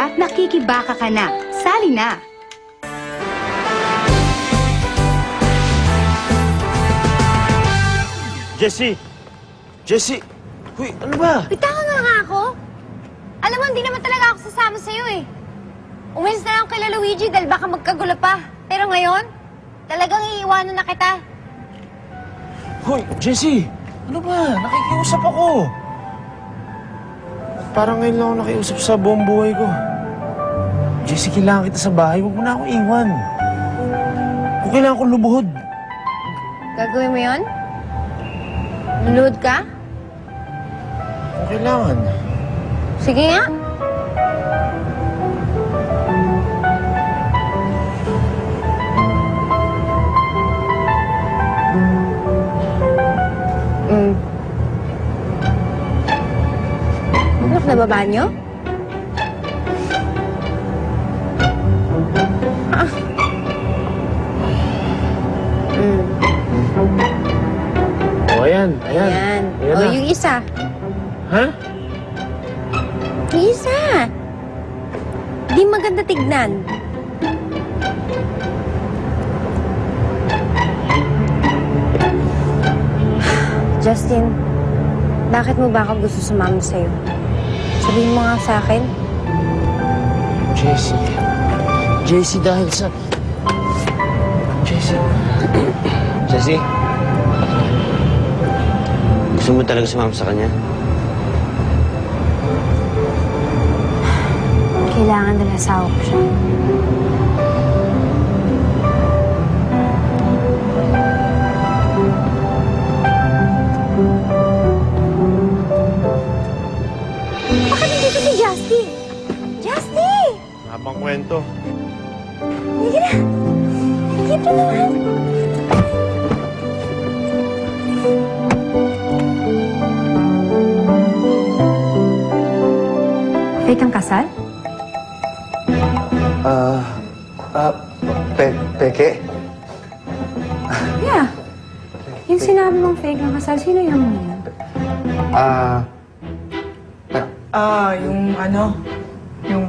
ba nakikibaka ka na? Sali na! Jessie! Jessie! Uy, ano ba? Bitawan mo nga ako. Alam mo, hindi naman talaga ako sasama sa'yo eh. Umalis na lang kay Luigi dahil baka magkagulo pa. Pero ngayon, talagang iiwanan na kita. Hoy, Jessie! Ano ba? Nakikiusap ako. Parang ngayon lang ako nakiusap sa buong buhay ko. Jessie, kailangan kita sa bahay. Huwag mo na akong iwan. Kung kailangan ko lumuhod. Gagawin mo yun? Luluhod ka? Kung kailangan. Sige nga. Anak na baba niyo? O, ayan. Ayan. Ayan. Ayan O, na. yung isa. Ha? Yung isa. Di maganda tignan. Justin, bakit mo ba ako gusto sumama sa'yo? Sabihin mo nga sa akin. Jessie. Jessie, dahil sa... Jessie. Jessie? Gusto mo talaga sumama sa kanya? Kailangan dala asawa ko siya. Bakit nandito si Justy? Justy! Habang kwento. Hindi na. Dito naman. Fake ang kasal? Peke? Yeah. Yung sinabi mong fake ang kasal, sino yung yun? Yung ano, yung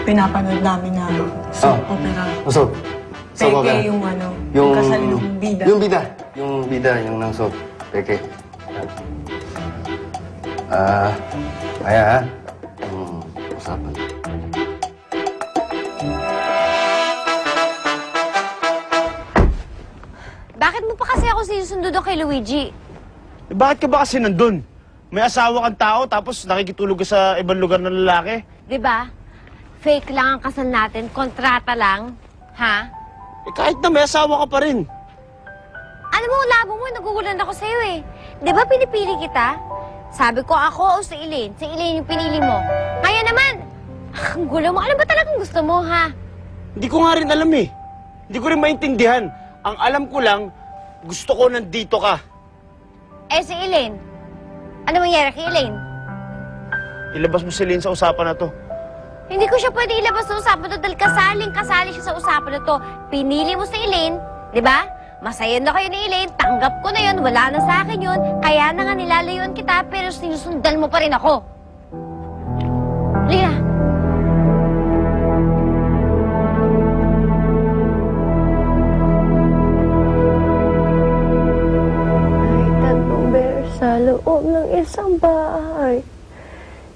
pinapanood namin na soap opera. Soap. Soap opera. Peke yung ano, yung kasal ng bida. Yung bida. Yung bida, yung ng soap. Peke. Ayan. Usapan. Bakit mo pa kasi ako sinusundo doon kay Luigi? Eh, bakit ka ba kasi nandun? May asawa kang tao tapos nakikitulog ka sa ibang lugar ng lalaki? Di ba? Fake lang ang kasal natin, kontrata lang. Ha? Eh, kahit na may asawa ka pa rin. Alam mo, labo mo, nagugulan ako sa'yo eh. Di ba pinipili kita? Sabi ko ako o si Elaine. Si Elaine yung pinili mo. Ngayon naman, ang gulo mo. Alam ba talagang gusto mo, ha? Hindi ko nga rin alam eh. Hindi ko rin maintindihan. Ang alam ko lang, gusto ko nandito ka. Eh, si Elaine. Ano mangyari kay Elaine? Ilabas mo si Lynn sa usapan na to. Hindi ko siya pwede ilabas sa usapan na to dahil kasali siya sa usapan na to. Pinili mo si Elaine, di ba? Masaya na kayo ni Elaine, tanggap ko na yun, wala na sa akin yun. Kaya na nga nilalayuan kita, pero sinusundan mo pa rin ako. Leah. Ay, tatlong bear sa loob ng isang bahay.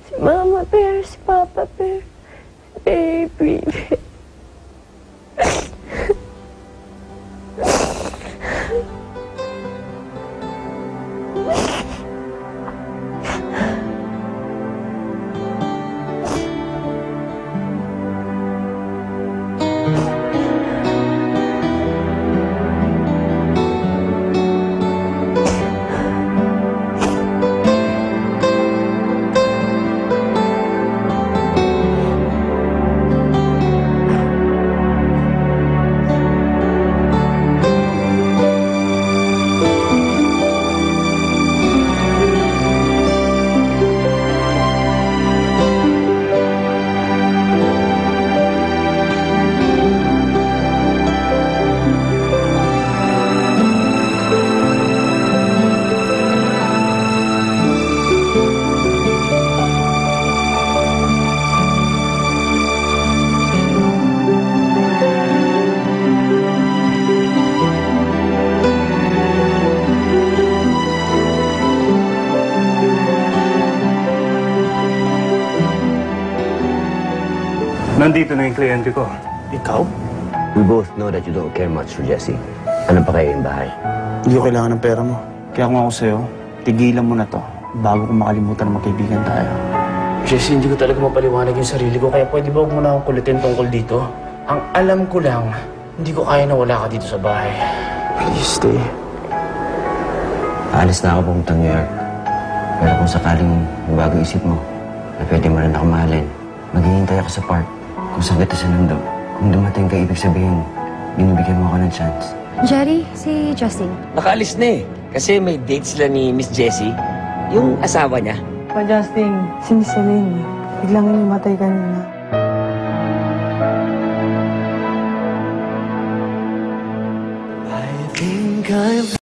Si Mama Bear, si Papa Bear, Baby Bear. Nandito na yung kliyente ko. Ikaw? We both know that you don't care much for Jessie. Ano pa kayo yung bahay? Hindi ko kailangan ng pera mo. Kaya kung ako sa'yo, tigilan mo na to bago ko makalimutan na magkaibigan tayo. Jessie, hindi ko talaga mapaliwanag yung sarili ko, kaya pwede ba huwag mo na akong kulitin tungkol dito? Ang alam ko lang, hindi ko kaya na wala ka dito sa bahay. Please stay. Aalis na ako pumuntang New York. Pero kung sakaling bago isip mo, na pwede mo rin ako mahalin, maghihintay ako sa park. Kung saan kita sinundo. Kung dumating ka, ibig sabihin, binibigyan mo ako ng chance. Jerry, si Justin. Nakaalis na eh. Kasi may date sila ni Miss Jessie, yung asawa niya. Pa Justin, si Miss Celine, biglang namatay kanina. I think I've